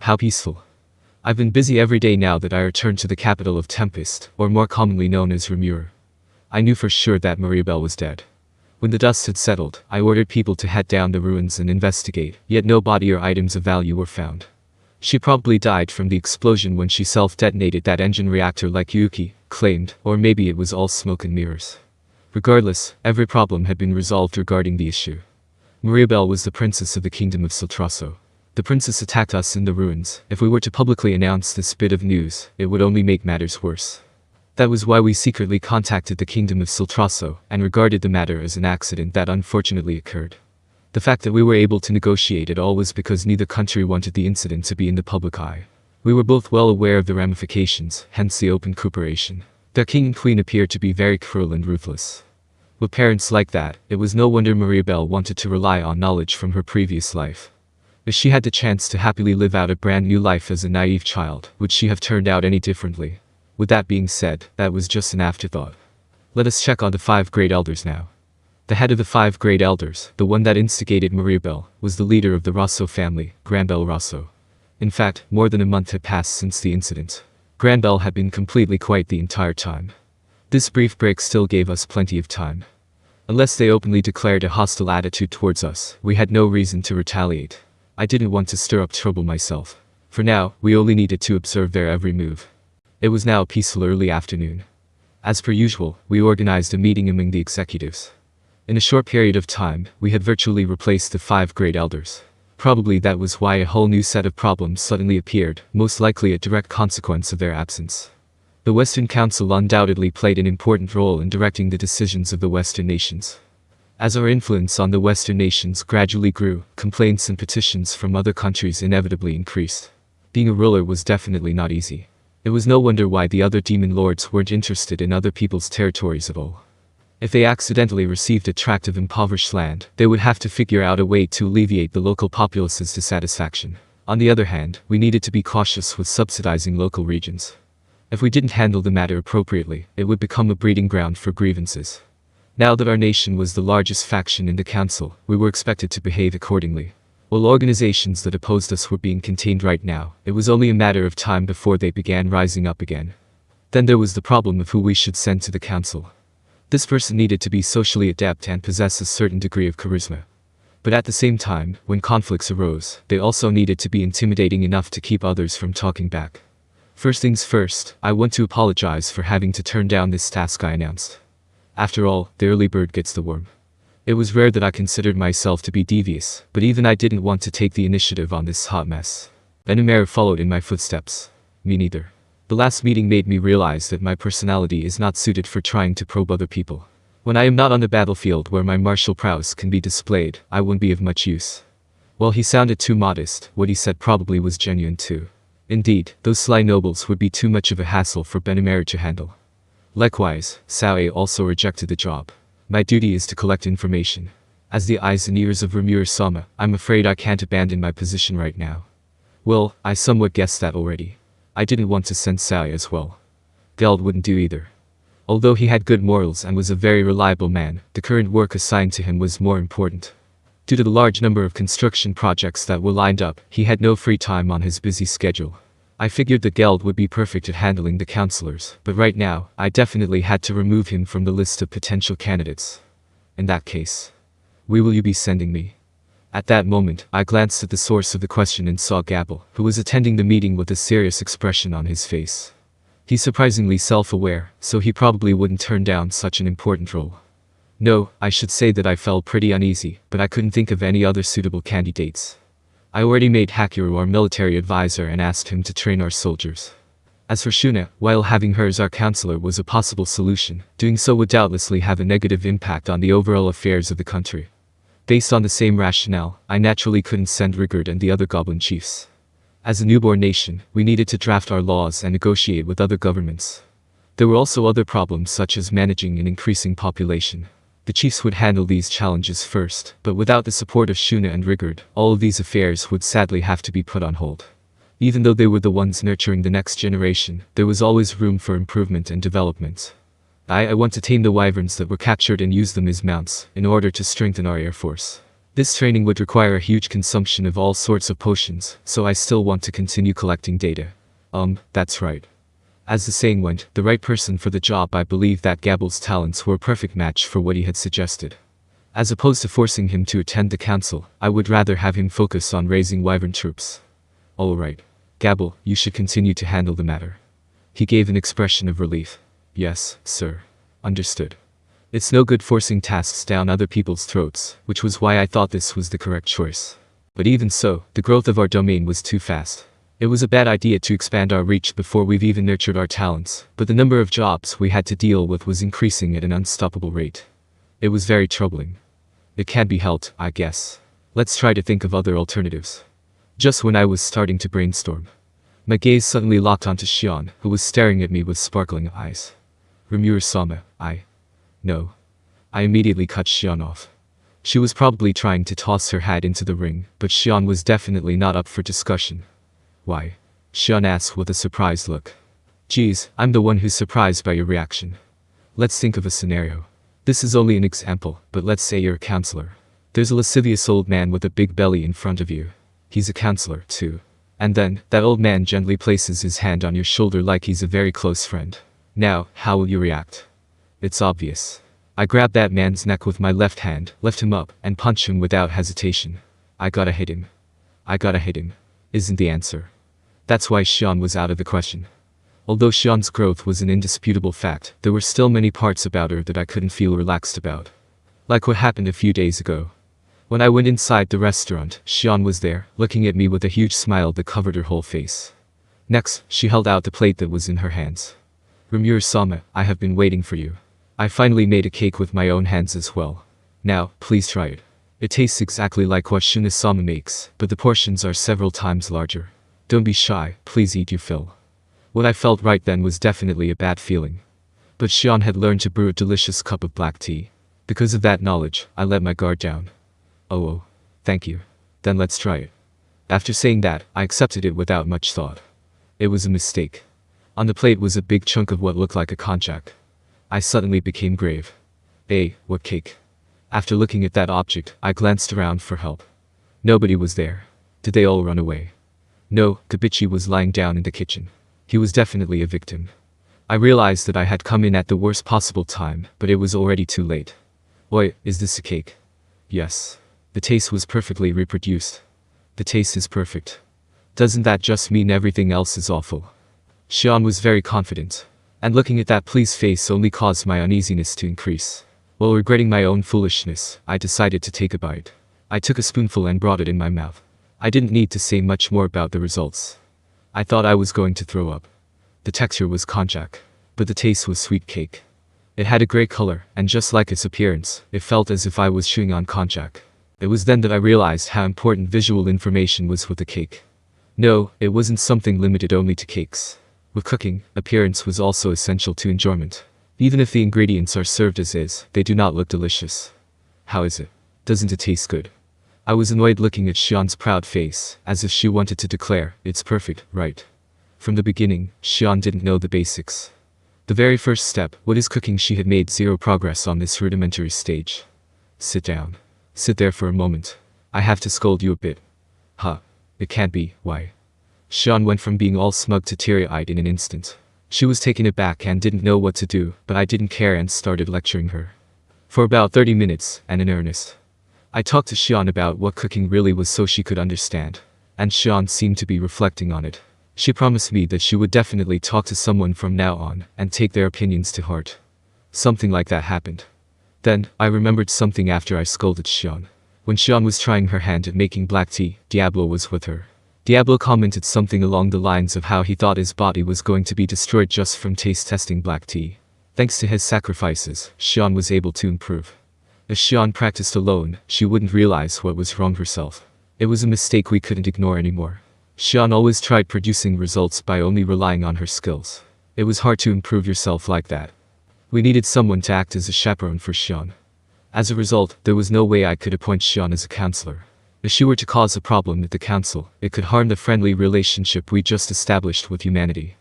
how peaceful. I've been busy every day now that I returned to the capital of Tempest, or more commonly known as Rimuru. I knew for sure that Mirabelle was dead. When the dust had settled, I ordered people to head down the ruins and investigate, yet no body or items of value were found. She probably died from the explosion when she self-detonated that engine reactor like Yuuki claimed, or maybe it was all smoke and mirrors. Regardless, every problem had been resolved regarding the issue. Mirabelle was the princess of the kingdom of Siltrasso. The princess attacked us in the ruins. If we were to publicly announce this bit of news, it would only make matters worse. That was why we secretly contacted the kingdom of Siltrasso and regarded the matter as an accident that unfortunately occurred. The fact that we were able to negotiate at all was because neither country wanted the incident to be in the public eye. We were both well aware of the ramifications, hence the open cooperation. Their king and queen appeared to be very cruel and ruthless. With parents like that, it was no wonder Mirabelle wanted to rely on knowledge from her previous life. If she had the chance to happily live out a brand new life as a naive child, would she have turned out any differently? With that being said, that was just an afterthought. Let us check on the 5 great elders now. The head of the 5 great elders, the one that instigated Mirabelle, was the leader of the Rosso family, Granbel Rosso. In fact, more than a month had passed since the incident. Granbel had been completely quiet the entire time. This brief break still gave us plenty of time. Unless they openly declared a hostile attitude towards us, we had no reason to retaliate. I didn't want to stir up trouble myself. For now, we only needed to observe their every move. It was now a peaceful early afternoon. As per usual, we organized a meeting among the executives. In a short period of time, we had virtually replaced the 5 great elders. Probably that was why a whole new set of problems suddenly appeared, most likely a direct consequence of their absence. The Western Council undoubtedly played an important role in directing the decisions of the Western nations. As our influence on the Western nations gradually grew, complaints and petitions from other countries inevitably increased. Being a ruler was definitely not easy. It was no wonder why the other demon lords weren't interested in other people's territories at all. If they accidentally received a tract of impoverished land, they would have to figure out a way to alleviate the local populace's dissatisfaction. On the other hand, we needed to be cautious with subsidizing local regions. If we didn't handle the matter appropriately, it would become a breeding ground for grievances. Now that our nation was the largest faction in the council, we were expected to behave accordingly. While organizations that opposed us were being contained right now, it was only a matter of time before they began rising up again. Then there was the problem of who we should send to the council. This person needed to be socially adept and possess a certain degree of charisma. But at the same time, when conflicts arose, they also needed to be intimidating enough to keep others from talking back. First things first, I want to apologize for having to turn down this task I announced. After all, the early bird gets the worm. It was rare that I considered myself to be devious, but even I didn't want to take the initiative on this hot mess. Benimaru followed in my footsteps. Me neither. The last meeting made me realize that my personality is not suited for trying to probe other people. When I am not on the battlefield where my martial prowess can be displayed, I won't be of much use. While he sounded too modest, what he said probably was genuine too. Indeed, those sly nobles would be too much of a hassle for Benimaru to handle. Likewise, Sao also rejected the job. My duty is to collect information. As the eyes and ears of Rimuru-sama, I'm afraid I can't abandon my position right now. Well, I somewhat guessed that already. I didn't want to send Sao as well. Geld wouldn't do either. Although he had good morals and was a very reliable man, the current work assigned to him was more important. Due to the large number of construction projects that were lined up, he had no free time on his busy schedule. I figured that Geld would be perfect at handling the counselors, but right now, I definitely had to remove him from the list of potential candidates. In that case, will you be sending me? At that moment, I glanced at the source of the question and saw Gabil, who was attending the meeting with a serious expression on his face. He's surprisingly self-aware, so he probably wouldn't turn down such an important role. No, I should say that I felt pretty uneasy, but I couldn't think of any other suitable candidates. I already made Hakiru our military advisor and asked him to train our soldiers. As for Shuna, while having her as our counselor was a possible solution, doing so would doubtlessly have a negative impact on the overall affairs of the country. Based on the same rationale, I naturally couldn't send Rigurd and the other goblin chiefs. As a newborn nation, we needed to draft our laws and negotiate with other governments. There were also other problems such as managing an increasing population. The chiefs would handle these challenges first, but without the support of Shuna and Rigurd, all of these affairs would sadly have to be put on hold. Even though they were the ones nurturing the next generation, there was always room for improvement and development. I want to tame the wyverns that were captured and use them as mounts, in order to strengthen our air force. This training would require a huge consumption of all sorts of potions, so I still want to continue collecting data. That's right. As the saying went, the right person for the job. I believe that Gabil's talents were a perfect match for what he had suggested. As opposed to forcing him to attend the council, I would rather have him focus on raising wyvern troops. Alright. Gabil, you should continue to handle the matter. He gave an expression of relief. Yes, sir. Understood. It's no good forcing tasks down other people's throats, which was why I thought this was the correct choice. But even so, the growth of our domain was too fast. It was a bad idea to expand our reach before we've even nurtured our talents, but the number of jobs we had to deal with was increasing at an unstoppable rate. It was very troubling. It can't be helped, I guess. Let's try to think of other alternatives. Just when I was starting to brainstorm, my gaze suddenly locked onto Shion, who was staring at me with sparkling eyes. Rimuru-sama, No. I immediately cut Shion off. She was probably trying to toss her hat into the ring, but Shion was definitely not up for discussion. Why? Shion asked with a surprised look. Geez, I'm the one who's surprised by your reaction. Let's think of a scenario. This is only an example, but let's say you're a counselor. There's a lascivious old man with a big belly in front of you. He's a counselor, too. And then, that old man gently places his hand on your shoulder like he's a very close friend. Now, how will you react? It's obvious. I grab that man's neck with my left hand, lift him up, and punch him without hesitation. I gotta hit him. Isn't the answer. That's why Shion was out of the question. Although Shion's growth was an indisputable fact, there were still many parts about her that I couldn't feel relaxed about. Like what happened a few days ago. When I went inside the restaurant, Shion was there, looking at me with a huge smile that covered her whole face. Next, she held out the plate that was in her hands. Rimuru-sama, I have been waiting for you. I finally made a cake with my own hands as well. Now, please try it. It tastes exactly like what Shuna-sama makes, but the portions are several times larger. Don't be shy, please eat your fill. What I felt right then was definitely a bad feeling. But Shion had learned to brew a delicious cup of black tea. Because of that knowledge, I let my guard down. Oh, thank you. Then let's try it. After saying that, I accepted it without much thought. It was a mistake. On the plate was a big chunk of what looked like a konjac. I suddenly became grave. What cake? After looking at that object, I glanced around for help. Nobody was there. Did they all run away? No, Kabichi was lying down in the kitchen. He was definitely a victim. I realized that I had come in at the worst possible time, but it was already too late. Oi, is this a cake? Yes. The taste was perfectly reproduced. The taste is perfect. Doesn't that just mean everything else is awful? Shion was very confident. And looking at that pleased face only caused my uneasiness to increase. While regretting my own foolishness, I decided to take a bite. I took a spoonful and brought it in my mouth. I didn't need to say much more about the results. I thought I was going to throw up. The texture was konjac, but the taste was sweet cake. It had a grey color, and just like its appearance, it felt as if I was chewing on konjac. It was then that I realized how important visual information was with the cake. No, it wasn't something limited only to cakes. With cooking, appearance was also essential to enjoyment. Even if the ingredients are served as is, they do not look delicious. How is it? Doesn't it taste good? I was annoyed looking at Shion's proud face, as if she wanted to declare, it's perfect, right? From the beginning, Shion didn't know the basics. The very first step, what is cooking, she had made zero progress on this rudimentary stage. Sit down. Sit there for a moment. I have to scold you a bit. Huh. It can't be, why? Shion went from being all smug to teary-eyed in an instant. She was taken aback and didn't know what to do, but I didn't care and started lecturing her. For about 30 minutes, and in earnest. I talked to Shion about what cooking really was so she could understand. And Shion seemed to be reflecting on it. She promised me that she would definitely talk to someone from now on, and take their opinions to heart. Something like that happened. Then, I remembered something after I scolded Shion. When Shion was trying her hand at making black tea, Diablo was with her. Diablo commented something along the lines of how he thought his body was going to be destroyed just from taste testing black tea. Thanks to his sacrifices, Shion was able to improve. If Shion practiced alone, she wouldn't realize what was wrong herself. It was a mistake we couldn't ignore anymore. Shion always tried producing results by only relying on her skills. It was hard to improve yourself like that. We needed someone to act as a chaperone for Shion. As a result, there was no way I could appoint Shion as a counselor. If she were to cause a problem at the council, it could harm the friendly relationship we just established with humanity.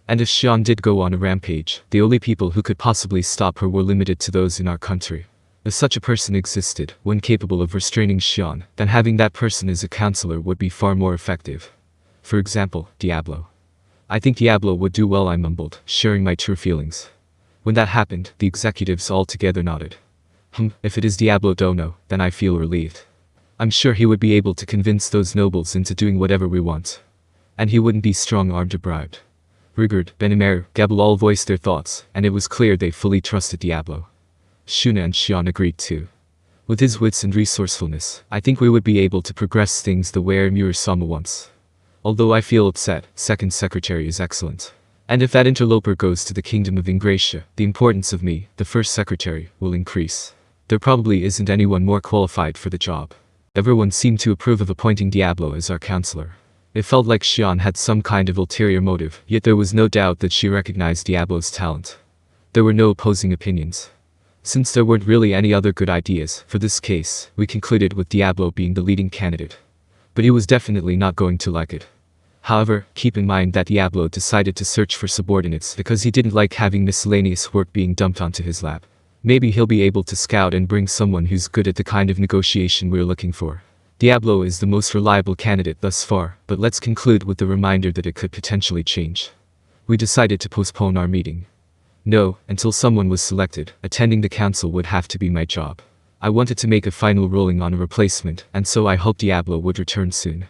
And if Shion did go on a rampage, the only people who could possibly stop her were limited to those in our country. If such a person existed, one capable of restraining Shion, then having that person as a counselor would be far more effective. For example, Diablo. I think Diablo would do well, I mumbled, sharing my true feelings. When that happened, the executives all together nodded. If it is Diablo Dono, then I feel relieved. I'm sure he would be able to convince those nobles into doing whatever we want. And he wouldn't be strong-armed or bribed. Rigurd, Benimaru, Gabil all voiced their thoughts, and it was clear they fully trusted Diablo. Shuna and Shion agreed too. With his wits and resourcefulness, I think we would be able to progress things the way Rimuru-sama wants. Although I feel upset, second secretary is excellent. And if that interloper goes to the kingdom of Ingratia, the importance of me, the first secretary, will increase. There probably isn't anyone more qualified for the job. Everyone seemed to approve of appointing Diablo as our counselor. It felt like Shion had some kind of ulterior motive, yet there was no doubt that she recognized Diablo's talent. There were no opposing opinions. Since there weren't really any other good ideas, for this case, we concluded with Diablo being the leading candidate. But he was definitely not going to like it. However, keep in mind that Diablo decided to search for subordinates because he didn't like having miscellaneous work being dumped onto his lap. Maybe he'll be able to scout and bring someone who's good at the kind of negotiation we're looking for. Diablo is the most reliable candidate thus far, but let's conclude with the reminder that it could potentially change. We decided to postpone our meeting. No, until someone was selected, attending the council would have to be my job. I wanted to make a final ruling on a replacement, and so I hoped Diablo would return soon.